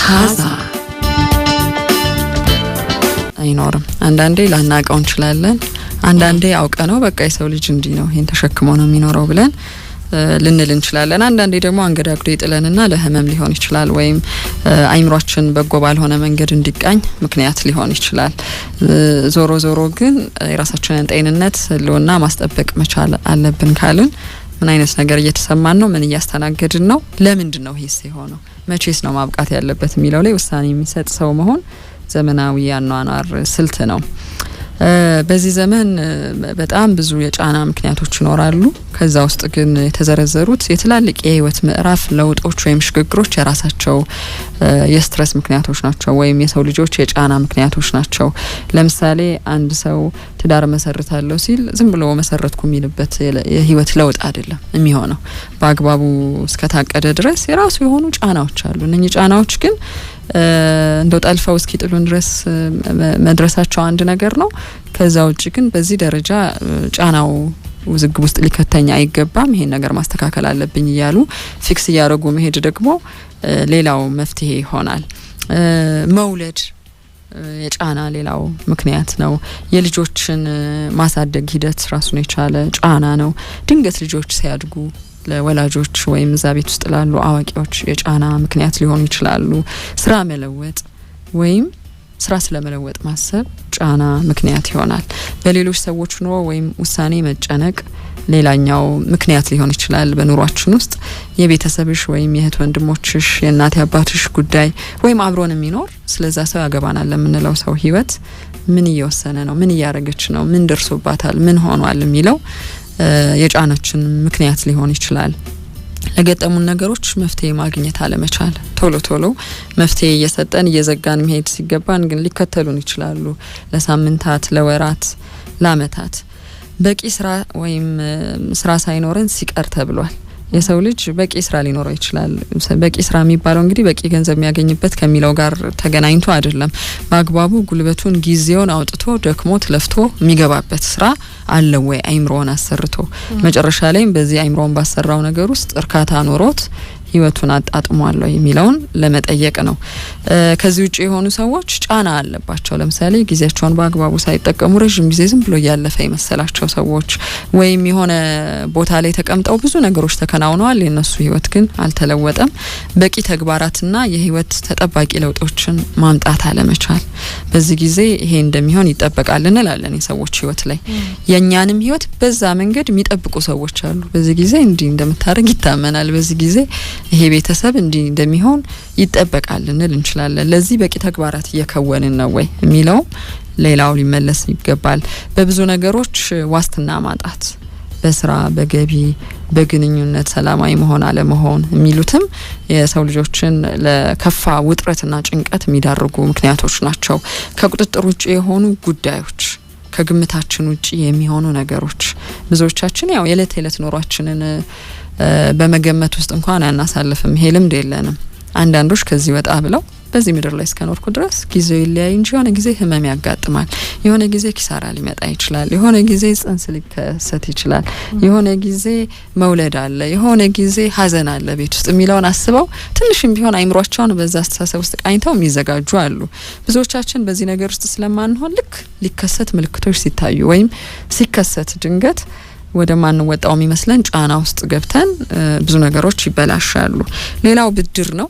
ታዛ አይኖርም። አንዳንዴ ላናቀው እንችላለን፣ አንዳንዴ አውቀ ነው በቃ የሰው ልጅ እንዲ ነው ይሄን ተሸክሞ ነው የሚኖረው ብለን ልንል እንችላለን። አንዳንዴ ደግሞ አንገዳግዶ ይጥለንና ለህመም ሊሆን ይችላል፣ ወይም አይምሮአችን በጎ ባልሆነ መንገድ እንዲቃኝ ምክንያት ሊሆን ይችላል። ዞሮ ዞሮ ግን የራሳችንን ጤንነት ህልውና ማስጠበቅ መቻል አለብን ካልን ምን አይነት ነገር እየተሰማን ነው? ምን እያስተናገድን ነው? ለምንድን ነው ይሄስ የሆነው? መቼስ ነው ማብቃት ያለበት የሚለው ላይ ውሳኔ የሚሰጥ ሰው መሆን ዘመናዊ ያኗኗር ስልት ነው። በዚህ ዘመን በጣም ብዙ የጫና ምክንያቶች ይኖራሉ። ከዛ ውስጥ ግን የተዘረዘሩት የትላልቅ የህይወት ምዕራፍ ለውጦች ወይም ሽግግሮች የራሳቸው የስትረስ ምክንያቶች ናቸው፣ ወይም የሰው ልጆች የጫና ምክንያቶች ናቸው። ለምሳሌ አንድ ሰው ትዳር መሰርታለሁ ሲል ዝም ብሎ መሰረትኩ የሚልበት የህይወት ለውጥ አይደለም የሚሆነው። በአግባቡ እስከታቀደ ድረስ የራሱ የሆኑ ጫናዎች አሉ። እነኚህ ጫናዎች ግን እንደው ጠልፈው እስኪ ጥሉን ድረስ መድረሳቸው አንድ ነገር ነው። ከዛ ውጪ ግን በዚህ ደረጃ ጫናው ውዝግብ ውስጥ ሊከተኛ አይገባም፣ ይሄን ነገር ማስተካከል አለብኝ እያሉ ፊክስ እያደረጉ መሄድ ደግሞ ሌላው መፍትሄ ይሆናል። መውለድ የጫና ሌላው ምክንያት ነው። የልጆችን ማሳደግ ሂደት ራሱን የቻለ ጫና ነው። ድንገት ልጆች ሲያድጉ ለወላጆች ወይም እዛ ቤት ውስጥ ላሉ አዋቂዎች የጫና ምክንያት ሊሆኑ ይችላሉ። ስራ መለወጥ ወይም ስራ ስለመለወጥ ማሰብ ጫና ምክንያት ይሆናል። በሌሎች ሰዎች ኑሮ ወይም ውሳኔ መጨነቅ ሌላኛው ምክንያት ሊሆን ይችላል። በኑሯችን ውስጥ የቤተሰብሽ ወይም የእህት ወንድሞችሽ፣ የእናት አባትሽ ጉዳይ ወይም አብሮን የሚኖር ስለዛ ሰው ያገባናል ለምንለው ሰው ህይወት ምን እየወሰነ ነው? ምን እያረገች ነው? ምን ደርሶባታል? ምን ሆኗል? የሚለው የጫናችን ምክንያት ሊሆን ይችላል። ለገጠሙን ነገሮች መፍትሄ ማግኘት አለመቻል፣ ቶሎ መፍትሄ እየሰጠን እየዘጋን መሄድ ሲገባን ግን ሊከተሉን ይችላሉ ለሳምንታት፣ ለወራት፣ ለአመታት። በቂ ስራ ወይም ስራ ሳይኖረን ሲቀር ተብሏል። የሰው ልጅ በቂ ስራ ሊኖረው ይችላል። በቂ ስራ የሚባለው እንግዲህ በቂ ገንዘብ የሚያገኝበት ከሚለው ጋር ተገናኝቶ አይደለም። በአግባቡ ጉልበቱን ጊዜውን አውጥቶ ደክሞት ለፍቶ የሚገባበት ስራ አለ ወይ? አይምሮን አሰርቶ መጨረሻ ላይም በዚህ አይምሮን ባሰራው ነገር ውስጥ እርካታ ኖሮት ህይወቱን አጣጥሟል የሚለውን ለመጠየቅ ነው። ከዚህ ውጪ የሆኑ ሰዎች ጫና አለባቸው። ለምሳሌ ጊዜያቸውን በአግባቡ ሳይጠቀሙ ረጅም ጊዜ ዝም ብሎ ያለፈ የመሰላቸው ሰዎች፣ ወይም የሆነ ቦታ ላይ ተቀምጠው ብዙ ነገሮች ተከናውነዋል፣ የነሱ ህይወት ግን አልተለወጠም። በቂ ተግባራትና የህይወት ተጠባቂ ለውጦችን ማምጣት አለመቻል። በዚህ ጊዜ ይሄ እንደሚሆን ይጠበቃል እንላለን የሰዎች ህይወት ላይ። የኛንም ህይወት በዛ መንገድ የሚጠብቁ ሰዎች አሉ። በዚህ ጊዜ እንዲህ እንደምታረግ ይታመናል፣ በዚህ ጊዜ ይሄ ቤተሰብ እንዲህ እንደሚሆን ይጠበቃል እንል እንችላለን። ለዚህ በቂ ተግባራት እየከወንን ነው ወይ የሚለው ሌላው ሊመለስ ይገባል። በብዙ ነገሮች ዋስትና ማጣት፣ በስራ፣ በገቢ፣ በግንኙነት ሰላማዊ መሆን አለመሆን የሚሉትም የሰው ልጆችን ለከፋ ውጥረትና ጭንቀት የሚዳርጉ ምክንያቶች ናቸው። ከቁጥጥር ውጪ የሆኑ ጉዳዮች፣ ከግምታችን ውጪ የሚሆኑ ነገሮች ብዙዎቻችን ያው የዕለት ተዕለት ኑሯችንን በመገመት ውስጥ እንኳን አናሳልፍም። ይሄ ልምድ የለንም። አንዳንዶች ከዚህ ወጣ ብለው በዚህ ምድር ላይ እስከኖርኩ ድረስ ጊዜው ይለያይ እንጂ የሆነ ጊዜ ህመም ያጋጥማል፣ የሆነ ጊዜ ኪሳራ ሊመጣ ይችላል፣ የሆነ ጊዜ ጽንስ ሊከሰት ይችላል፣ የሆነ ጊዜ መውለድ አለ፣ የሆነ ጊዜ ሀዘን አለ ቤት ውስጥ የሚለውን አስበው ትንሽም ቢሆን አይምሯቸውን በዛ አስተሳሰብ ውስጥ ቃኝተው የሚዘጋጁ አሉ። ብዙዎቻችን በዚህ ነገር ውስጥ ስለማንሆን ልክ ሊከሰት ምልክቶች ሲታዩ ወይም ሲከሰት ድንገት ወደ ማንወጣው የሚመስለን ጫና ውስጥ ገብተን ብዙ ነገሮች ይበላሻሉ። ሌላው ብድር ነው።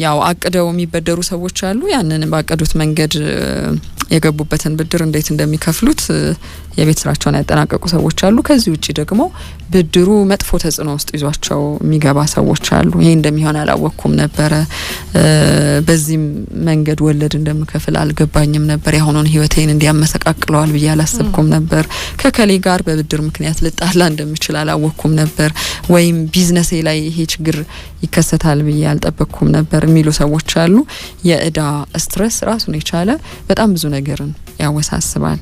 ያው አቅደው የሚበደሩ ሰዎች አሉ። ያንን ባቀዱት መንገድ የገቡበትን ብድር እንዴት እንደሚከፍሉት የቤት ስራቸውን ያጠናቀቁ ሰዎች አሉ። ከዚህ ውጪ ደግሞ ብድሩ መጥፎ ተጽዕኖ ውስጥ ይዟቸው የሚገባ ሰዎች አሉ። ይሄ እንደሚሆን አላወቅኩም ነበረ፣ በዚህም መንገድ ወለድ እንደምከፍል አልገባኝም ነበር፣ ያሁኑን ህይወቴን እንዲያመሰቃቅለዋል ብዬ አላሰብኩም ነበር፣ ከከሌ ጋር በብድር ምክንያት ልጣላ እንደምችል አላወቅኩም ነበር፣ ወይም ቢዝነሴ ላይ ይሄ ችግር ይከሰታል ብዬ አልጠበቅኩም ነበር የሚሉ ሰዎች አሉ። የእዳ ስትረስ ራሱን የቻለ በጣም ብዙ ነገርን ያወሳስባል።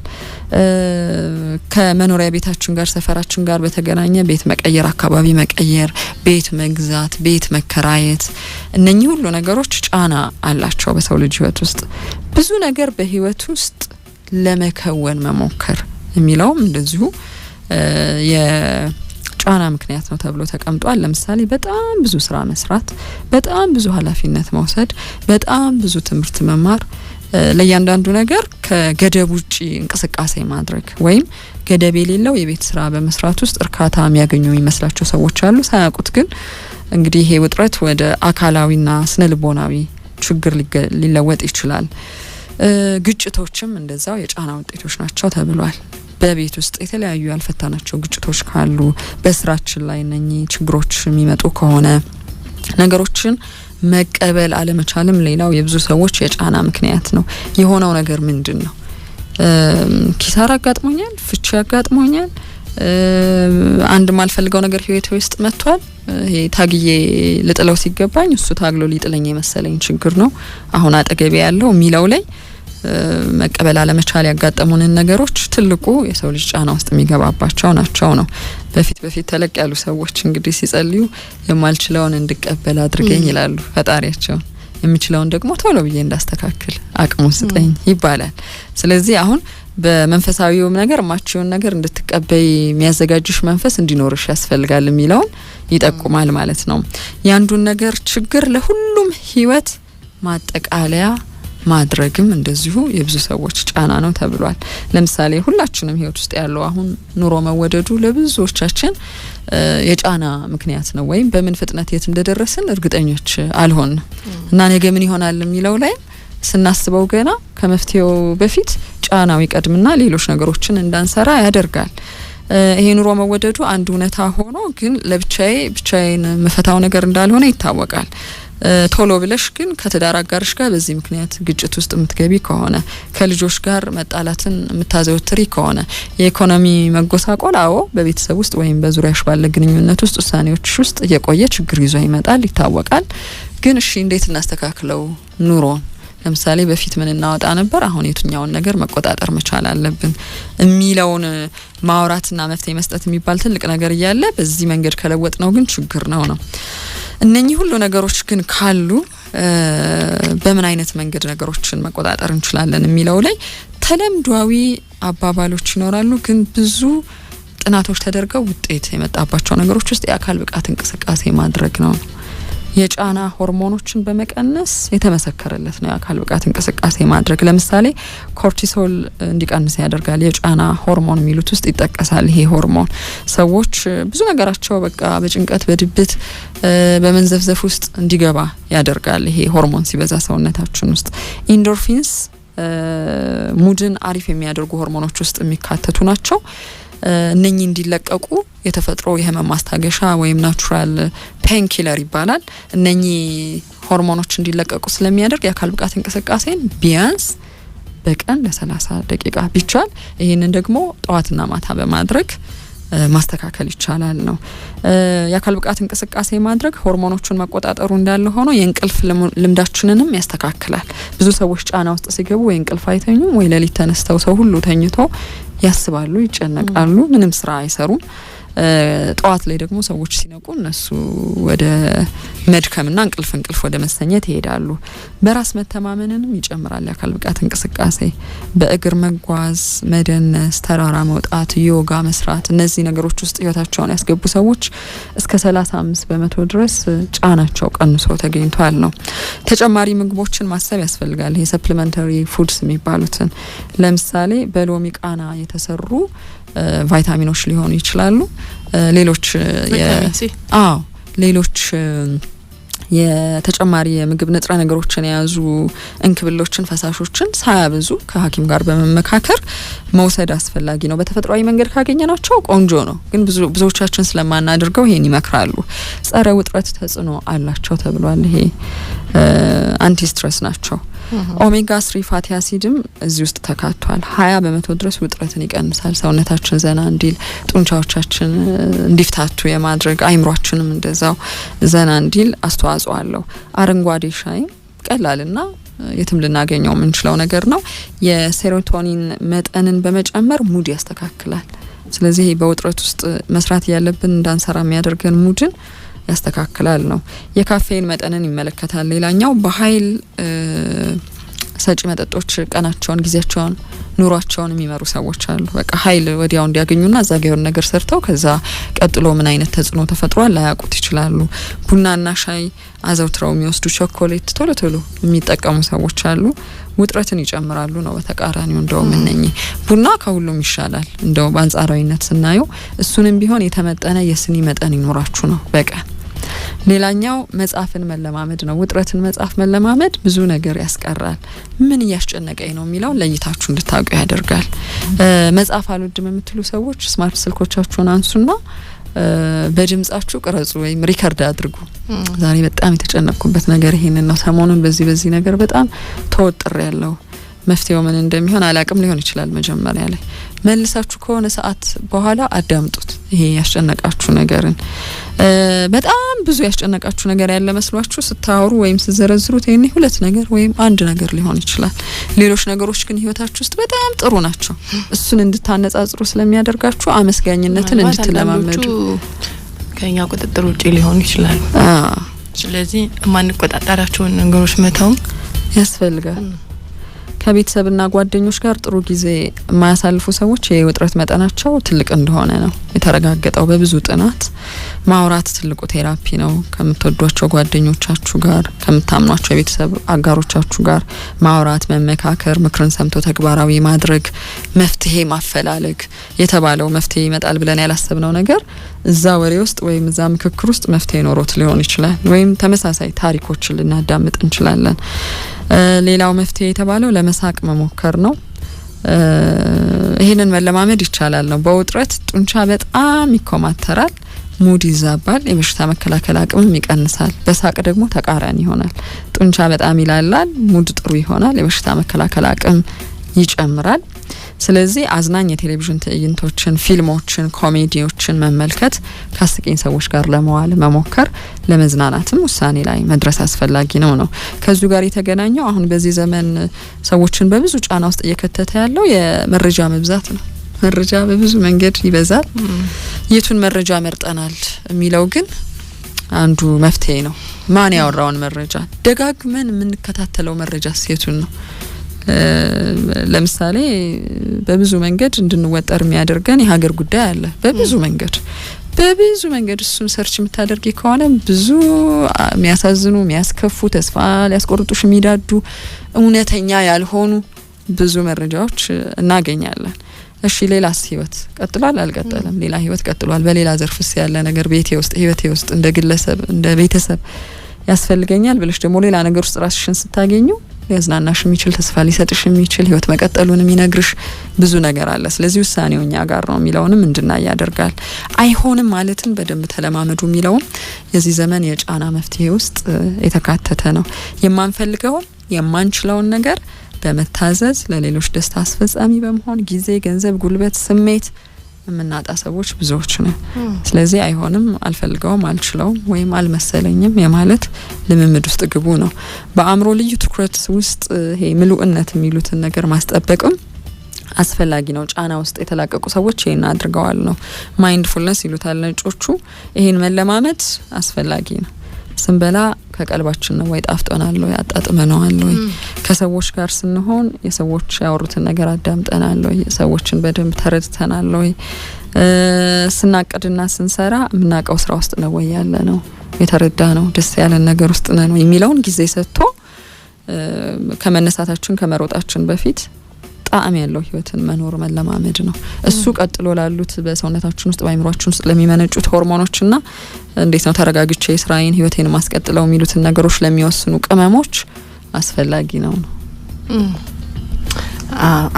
ከመኖሪያ ቤታችን ጋር ሰፈራችን ጋር በተገናኘ ቤት መቀየር፣ አካባቢ መቀየር፣ ቤት መግዛት፣ ቤት መከራየት፣ እነኚህ ሁሉ ነገሮች ጫና አላቸው በሰው ልጅ ህይወት ውስጥ። ብዙ ነገር በህይወት ውስጥ ለመከወን መሞከር የሚለውም እንደዚሁ ጫና ምክንያት ነው ተብሎ ተቀምጧል። ለምሳሌ በጣም ብዙ ስራ መስራት፣ በጣም ብዙ ኃላፊነት መውሰድ፣ በጣም ብዙ ትምህርት መማር፣ ለእያንዳንዱ ነገር ከገደብ ውጪ እንቅስቃሴ ማድረግ ወይም ገደብ የሌለው የቤት ስራ በመስራት ውስጥ እርካታ የሚያገኙ የሚመስላቸው ሰዎች አሉ። ሳያውቁት ግን እንግዲህ ይሄ ውጥረት ወደ አካላዊና ስነልቦናዊ ችግር ሊለወጥ ይችላል። ግጭቶችም እንደዛው የጫና ውጤቶች ናቸው ተብሏል። በቤት ውስጥ የተለያዩ ያልፈታናቸው ግጭቶች ካሉ በስራችን ላይ እነኚህ ችግሮች የሚመጡ ከሆነ ነገሮችን መቀበል አለመቻልም ሌላው የብዙ ሰዎች የጫና ምክንያት ነው። የሆነው ነገር ምንድን ነው? ኪሳራ አጋጥሞኛል፣ ፍቺ አጋጥሞኛል፣ አንድ ማልፈልገው ነገር ህይወቴ ውስጥ መጥቷል። ይሄ ታግዬ ልጥለው ሲገባኝ እሱ ታግሎ ሊጥለኝ የመሰለኝ ችግር ነው አሁን አጠገቤ ያለው የሚለው ላይ መቀበል አለመቻል ያጋጠሙንን ነገሮች ትልቁ የሰው ልጅ ጫና ውስጥ የሚገባባቸው ናቸው ነው። በፊት ተለቅ ያሉ ሰዎች እንግዲህ ሲጸልዩ የማልችለውን እንድቀበል አድርገኝ ይላሉ ፈጣሪያቸውን። የሚችለውን ደግሞ ቶሎ ብዬ እንዳስተካክል አቅሙን ስጠኝ ይባላል። ስለዚህ አሁን በመንፈሳዊው ነገር ማቺውን ነገር እንድትቀበይ የሚያዘጋጅሽ መንፈስ እንዲኖርሽ ያስፈልጋል የሚለውን ይጠቁማል ማለት ነው። ያንዱን ነገር ችግር ለሁሉም ህይወት ማጠቃለያ ማድረግም እንደዚሁ የብዙ ሰዎች ጫና ነው ተብሏል። ለምሳሌ ሁላችንም ህይወት ውስጥ ያለው አሁን ኑሮ መወደዱ ለብዙዎቻችን የጫና ምክንያት ነው። ወይም በምን ፍጥነት የት እንደደረስን እርግጠኞች አልሆንም እና ነገ ምን ይሆናል የሚለው ላይ ስናስበው ገና ከመፍትሄው በፊት ጫናው ይቀድምና ሌሎች ነገሮችን እንዳንሰራ ያደርጋል። ይሄ ኑሮ መወደዱ አንድ እውነታ ሆኖ ግን ብቻዬን መፈታው ነገር እንዳልሆነ ይታወቃል። ቶሎ ብለሽ ግን ከትዳር አጋርሽ ጋር በዚህ ምክንያት ግጭት ውስጥ የምትገቢ ከሆነ ከልጆች ጋር መጣላትን የምታዘወትሪ ከሆነ የኢኮኖሚ መጎሳቆል አዎ በቤተሰብ ውስጥ ወይም በዙሪያሽ ባለ ግንኙነት ውስጥ ውሳኔዎች ውስጥ የቆየ ችግር ይዞ ይመጣል ይታወቃል። ግን እሺ እንዴት እናስተካክለው ኑሮን? ለምሳሌ በፊት ምን እናወጣ ነበር፣ አሁን የትኛውን ነገር መቆጣጠር መቻል አለብን የሚለውን ማውራትና መፍትሄ መስጠት የሚባል ትልቅ ነገር እያለ በዚህ መንገድ ከለወጥ ነው ግን ችግር ነው። እነኚህ ሁሉ ነገሮች ግን ካሉ በምን አይነት መንገድ ነገሮችን መቆጣጠር እንችላለን የሚለው ላይ ተለምዷዊ አባባሎች ይኖራሉ። ግን ብዙ ጥናቶች ተደርገው ውጤት የመጣባቸው ነገሮች ውስጥ የአካል ብቃት እንቅስቃሴ ማድረግ ነው። የጫና ሆርሞኖችን በመቀነስ የተመሰከረለት ነው የአካል ብቃት እንቅስቃሴ ማድረግ። ለምሳሌ ኮርቲሶል እንዲቀንስ ያደርጋል። የጫና ሆርሞን የሚሉት ውስጥ ይጠቀሳል። ይሄ ሆርሞን ሰዎች ብዙ ነገራቸው በቃ በጭንቀት በድብት በመንዘፍዘፍ ውስጥ እንዲገባ ያደርጋል። ይሄ ሆርሞን ሲበዛ ሰውነታችን ውስጥ ኢንዶርፊንስ ሙድን አሪፍ የሚያደርጉ ሆርሞኖች ውስጥ የሚካተቱ ናቸው። እነኚህ እንዲለቀቁ የተፈጥሮ የህመም ማስታገሻ ወይም ናቹራል ፔን ኪለር ይባላል። እነኚህ ሆርሞኖች እንዲለቀቁ ስለሚያደርግ የአካል ብቃት እንቅስቃሴን ቢያንስ በቀን ለ30 ደቂቃ ቢቻል ይህንን ደግሞ ጠዋትና ማታ በማድረግ ማስተካከል ይቻላል ነው። የአካል ብቃት እንቅስቃሴ ማድረግ ሆርሞኖቹን መቆጣጠሩ እንዳለ ሆኖ የእንቅልፍ ልምዳችንንም ያስተካክላል። ብዙ ሰዎች ጫና ውስጥ ሲገቡ ወይ እንቅልፍ አይተኙም ወይ ሌሊት ተነስተው ሰው ሁሉ ተኝቶ ያስባሉ፣ ይጨነቃሉ፣ ምንም ስራ አይሰሩም። ጠዋት ላይ ደግሞ ሰዎች ሲነቁ እነሱ ወደ መድከምና እንቅልፍ ወደ መሰኘት ይሄዳሉ። በራስ መተማመንንም ይጨምራል የአካል ብቃት እንቅስቃሴ። በእግር መጓዝ፣ መደነስ፣ ተራራ መውጣት፣ ዮጋ መስራት እነዚህ ነገሮች ውስጥ ህይወታቸውን ያስገቡ ሰዎች እስከ 35% ድረስ ጫናቸው ቀንሶ ተገኝቷል ነው። ተጨማሪ ምግቦችን ማሰብ ያስፈልጋል። ይሄ ሰፕሊመንታሪ ፉድስ የሚባሉትን ለምሳሌ በሎሚ ቃና የተሰሩ ቫይታሚኖች ሊሆኑ ይችላሉ። ሌሎች የተጨማሪ የምግብ ንጥረ ነገሮችን የያዙ እንክብሎችን፣ ፈሳሾችን ሳያበዙ ከሐኪም ጋር በመመካከር መውሰድ አስፈላጊ ነው። በተፈጥሯዊ መንገድ ካገኘናቸው ቆንጆ ነው፣ ግን ብዙዎቻችን ስለማናደርገው ይሄን ይመክራሉ። ጸረ ውጥረት ተጽዕኖ አላቸው ተብሏል። ይሄ አንቲ ስትረስ ናቸው። ኦሜጋ 3 ፋቲ አሲድም እዚህ ውስጥ ተካቷል። 20% ድረስ ውጥረትን ይቀንሳል። ሰውነታችን ዘና እንዲል፣ ጡንቻዎቻችን እንዲፍታቱ የማድረግ አይምሯችንም እንደዛው ዘና እንዲል አስተዋጽኦ አለው። አረንጓዴ ሻይ ቀላልና የትም ልናገኘው የምንችለው ነገር ነው። የሴሮቶኒን መጠንን በመጨመር ሙድ ያስተካክላል። ስለዚህ በውጥረት ውስጥ መስራት ያለብን እንዳንሰራ የሚያደርገን ሙድን ያስተካክላል ነው። የካፌን መጠንን ይመለከታል። ሌላኛው በኃይል ሰጪ መጠጦች ቀናቸውን ጊዜያቸውን ኑሯቸውን የሚመሩ ሰዎች አሉ። በቃ ኃይል ወዲያው እንዲያገኙና እዛ ጋር ነገር ሰርተው ከዛ ቀጥሎ ምን አይነት ተጽዕኖ ተፈጥሯል ላያውቁት ይችላሉ። ቡናና ሻይ አዘውትረው የሚወስዱ ቾኮሌት ቶሎ ቶሎ የሚጠቀሙ ሰዎች አሉ። ውጥረትን ይጨምራሉ ነው በተቃራኒው። እንደውም እነኚህ ቡና ከሁሉም ይሻላል እንደው በአንጻራዊነት ስናየው። እሱንም ቢሆን የተመጠነ የስኒ መጠን ይኖራችሁ ነው በቀን። ሌላኛው መጻፍን መለማመድ ነው። ውጥረትን መጻፍ መለማመድ ብዙ ነገር ያስቀራል። ምን እያስጨነቀኝ ነው የሚለው ለይታችሁ እንድታውቁ ያደርጋል። መጻፍ አልወድም የምትሉ ሰዎች ስማርት ስልኮቻችሁን አንሱና በድምጻችሁ ቅረጹ ወይም ሪከርድ አድርጉ። ዛሬ በጣም የተጨነቅኩበት ነገር ይሄንን ነው። ሰሞኑን በዚህ ነገር በጣም ተወጥሬ ያለው መፍትሄው ምን እንደሚሆን አላቅም ሊሆን ይችላል። መጀመሪያ ላይ መልሳችሁ ከሆነ ሰዓት በኋላ አዳምጡት። ይሄ ያስጨነቃችሁ ነገርን በጣም ብዙ ያስጨነቃችሁ ነገር ያለ መስሏችሁ ስታወሩ ወይም ስዘረዝሩት ይሄኔ ሁለት ነገር ወይም አንድ ነገር ሊሆን ይችላል። ሌሎች ነገሮች ግን ህይወታችሁ ውስጥ በጣም ጥሩ ናቸው። እሱን እንድታነጻጽሩ ስለሚያደርጋችሁ አመስጋኝነትን እንድትለማመዱ ከኛ ቁጥጥር ውጪ ሊሆን ይችላል። ስለዚህ ማንቆጣጣራቸውን ነገሮች መተው ያስፈልጋል። ከቤተሰብና ጓደኞች ጋር ጥሩ ጊዜ የማያሳልፉ ሰዎች የውጥረት መጠናቸው ትልቅ እንደሆነ ነው የተረጋገጠው በብዙ ጥናት። ማውራት ትልቁ ቴራፒ ነው። ከምትወዷቸው ጓደኞቻችሁ ጋር፣ ከምታምኗቸው የቤተሰብ አጋሮቻችሁ ጋር ማውራት፣ መመካከር፣ ምክርን ሰምቶ ተግባራዊ ማድረግ፣ መፍትሄ ማፈላለግ። የተባለው መፍትሄ ይመጣል ብለን ያላሰብነው ነገር እዛ ወሬ ውስጥ ወይም እዛ ምክክር ውስጥ መፍትሄ ኖሮት ሊሆን ይችላል። ወይም ተመሳሳይ ታሪኮችን ልናዳምጥ እንችላለን። ሌላው መፍትሄ የተባለው ለመሳቅ መሞከር ነው። ይሄንን መለማመድ ይቻላል ነው። በውጥረት ጡንቻ በጣም ይኮማተራል፣ ሙድ ይዛባል፣ የበሽታ መከላከል አቅምም ይቀንሳል። በሳቅ ደግሞ ተቃራኒ ይሆናል። ጡንቻ በጣም ይላላል፣ ሙድ ጥሩ ይሆናል፣ የበሽታ መከላከል አቅም ይጨምራል። ስለዚህ አዝናኝ የቴሌቪዥን ትዕይንቶችን፣ ፊልሞችን፣ ኮሜዲዎችን መመልከት፣ ከአስቂኝ ሰዎች ጋር ለመዋል መሞከር፣ ለመዝናናትም ውሳኔ ላይ መድረስ አስፈላጊ ነው። ከዚሁ ጋር የተገናኘው አሁን በዚህ ዘመን ሰዎችን በብዙ ጫና ውስጥ እየከተተ ያለው የመረጃ መብዛት ነው። መረጃ በብዙ መንገድ ይበዛል። የቱን መረጃ መርጠናል የሚለው ግን አንዱ መፍትሄ ነው። ማን ያወራውን መረጃ ደጋግመን የምንከታተለው መረጃ የቱን ነው? ለምሳሌ በብዙ መንገድ እንድንወጠር የሚያደርገን የሀገር ጉዳይ አለ። በብዙ መንገድ እሱን ሰርች የምታደርጊ ከሆነ ብዙ የሚያሳዝኑ፣ የሚያስከፉ፣ ተስፋ ሊያስቆርጡሽ የሚዳዱ እውነተኛ ያልሆኑ ብዙ መረጃዎች እናገኛለን። እሺ ሌላስ ህይወት ቀጥሏል አልቀጠለም? ሌላ ህይወት ቀጥሏል። በሌላ ዘርፍስ ያለ ነገር ቤቴ ውስጥ ህይወቴ ውስጥ እንደ ግለሰብ እንደ ቤተሰብ ያስፈልገኛል ብለሽ ደግሞ ሌላ ነገር ውስጥ ራስሽን ስታገኙ ሊያዝናናሽ የሚችል ተስፋ ሊሰጥሽ የሚችል ህይወት መቀጠሉን የሚነግርሽ ብዙ ነገር አለ። ስለዚህ ውሳኔው እኛ ጋር ነው የሚለውንም እንድናይ ያደርጋል። አይሆንም ማለትን በደንብ ተለማመዱ የሚለውም የዚህ ዘመን የጫና መፍትሄ ውስጥ የተካተተ ነው። የማንፈልገውን የማንችለውን ነገር በመታዘዝ ለሌሎች ደስታ አስፈጻሚ በመሆን ጊዜ፣ ገንዘብ፣ ጉልበት፣ ስሜት የምናጣ ሰዎች ብዙዎች ነን። ስለዚህ አይሆንም፣ አልፈልገውም፣ አልችለውም ወይም አልመሰለኝም የማለት ልምምድ ውስጥ ግቡ ነው። በአእምሮ ልዩ ትኩረት ውስጥ ይሄ ምሉእነት የሚሉትን ነገር ማስጠበቅም አስፈላጊ ነው። ጫና ውስጥ የተላቀቁ ሰዎች ይሄን አድርገዋል ነው። ማይንድፉልነስ ይሉታል ነጮቹ። ይሄን መለማመድ አስፈላጊ ነው። ስንበላ ከቀልባችን ነው ወይ ጣፍጦናል ወይ አጣጥመናል ወይ? ከሰዎች ጋር ስንሆን የሰዎች ያወሩትን ነገር አዳምጠናል ወይ? ሰዎችን በደንብ ተረድተናል ወይ? ስናቅድና ስንሰራ የምናውቀው ስራ ውስጥ ነው ወይ ያለ ነው? የተረዳ ነው ደስ ያለን ነገር ውስጥ ነን ወይ የሚለውን ጊዜ ሰጥቶ ከመነሳታችን ከመሮጣችን በፊት ጣዕም ያለው ህይወትን መኖር መለማመድ ነው። እሱ ቀጥሎ ላሉት በሰውነታችን ውስጥ በአይምሮአችን ውስጥ ለሚመነጩት ሆርሞኖችና እንዴት ነው ተረጋግቼ ስራዬን ህይወቴን ማስቀጥለው የሚሉትን ነገሮች ለሚወስኑ ቅመሞች አስፈላጊ ነው።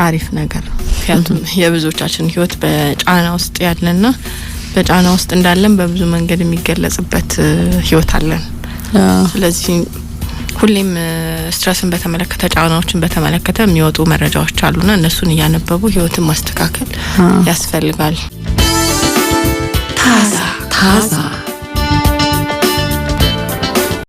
አሪፍ ነገር። ምክንያቱም የብዙዎቻችን ህይወት በጫና ውስጥ ያለና በጫና ውስጥ እንዳለን በብዙ መንገድ የሚገለጽበት ህይወት አለን። ስለዚህ ሁሌም ስትረስን በተመለከተ ጫናዎችን በተመለከተ የሚወጡ መረጃዎች አሉና እነሱን እያነበቡ ህይወትን ማስተካከል ያስፈልጋል። ታዛ